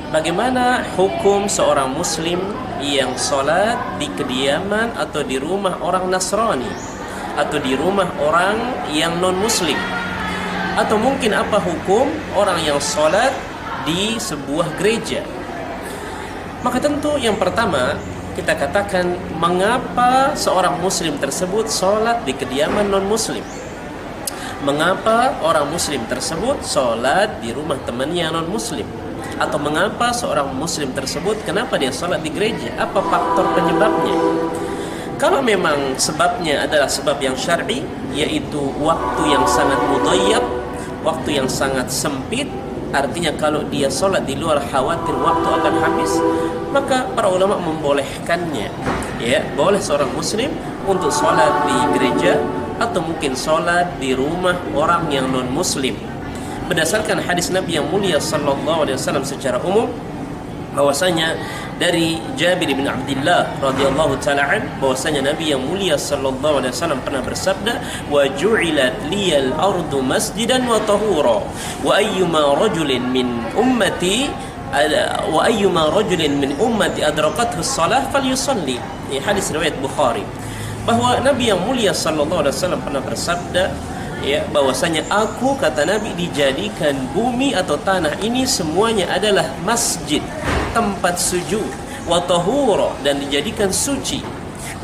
bagaimana hukum seorang muslim yang sholat di kediaman atau di rumah orang Nasrani atau di rumah orang yang non muslim, atau mungkin apa hukum orang yang sholat di sebuah gereja. Maka tentu yang pertama kita katakan, mengapa seorang muslim tersebut sholat di kediaman non muslim? Mengapa orang muslim tersebut sholat di rumah temannya non muslim? Atau mengapa seorang muslim tersebut, kenapa dia sholat di gereja? Apa faktor penyebabnya? Kalau memang sebabnya adalah sebab yang syar'i, yaitu waktu yang sangat mudhayyab, waktu yang sangat sempit, artinya kalau dia sholat di luar khawatir waktu akan habis, maka para ulama membolehkannya. Ya, boleh seorang muslim untuk sholat di gereja atau mungkin sholat di rumah orang yang non muslim, berdasarkan hadis Nabi yang mulia sallallahu alaihi wasallam secara umum, bahwasanya dari Jabir bin Abdullah radhiyallahu taala an, bahwasanya Nabi yang mulia sallallahu alaihi wasallam pernah bersabda, wa ju'ilat liyal ardu masjidan wa tahura wa ayyuma rajulin min ummati adrakathu as-salah falyusalli. Ini hadis riwayat Bukhari, bahwa Nabi yang mulia sallallahu alaihi wasallam pernah bersabda, ya, bahwasanya aku, kata Nabi, dijadikan bumi atau tanah ini semuanya adalah masjid, tempat sujud, wa tahura, dan dijadikan suci,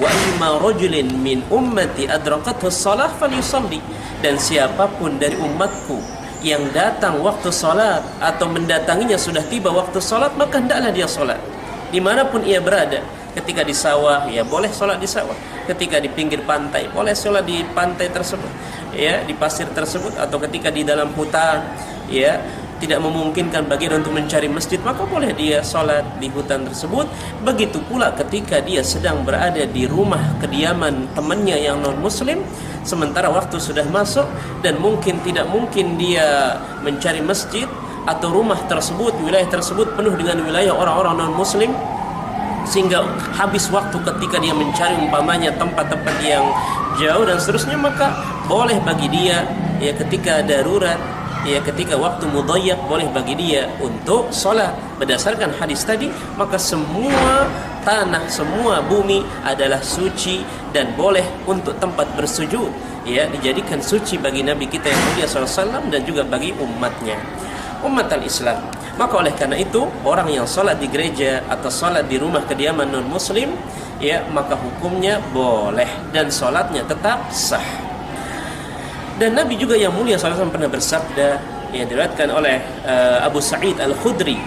wa imma rajulin min ummati adrakathu shalah falyusalli, dan siapapun dari umatku yang datang waktu salat atau mendatanginya sudah tiba waktu salat, maka hendaklah dia salat dimanapun ia berada. Ketika di sawah, ya boleh sholat di sawah. Ketika di pinggir pantai, boleh sholat di pantai tersebut, ya, di pasir tersebut. Atau ketika di dalam hutan, ya, tidak memungkinkan bagi dia untuk mencari masjid, maka boleh dia sholat di hutan tersebut. Begitu pula ketika dia sedang berada di rumah kediaman temannya yang non muslim, sementara waktu sudah masuk dan mungkin tidak mungkin dia mencari masjid, atau rumah tersebut, wilayah tersebut penuh dengan wilayah orang-orang non muslim, sehingga habis waktu ketika dia mencari umpamanya tempat-tempat yang jauh dan seterusnya, maka boleh bagi dia, ya, ketika darurat, ya, ketika waktu mudhayyab, boleh bagi dia untuk sholat. Berdasarkan hadis tadi, maka semua tanah, semua bumi adalah suci dan boleh untuk tempat bersujud, ya, dijadikan suci bagi Nabi kita yang mulia SAW dan juga bagi umatnya, umat al-Islam. Maka oleh karena itu, orang yang sholat di gereja atau sholat di rumah kediaman non muslim, ya, maka hukumnya boleh dan sholatnya tetap sah. Dan Nabi juga yang mulia SAW pernah bersabda, yang diriwayatkan oleh Abu Sa'id Al-Khudri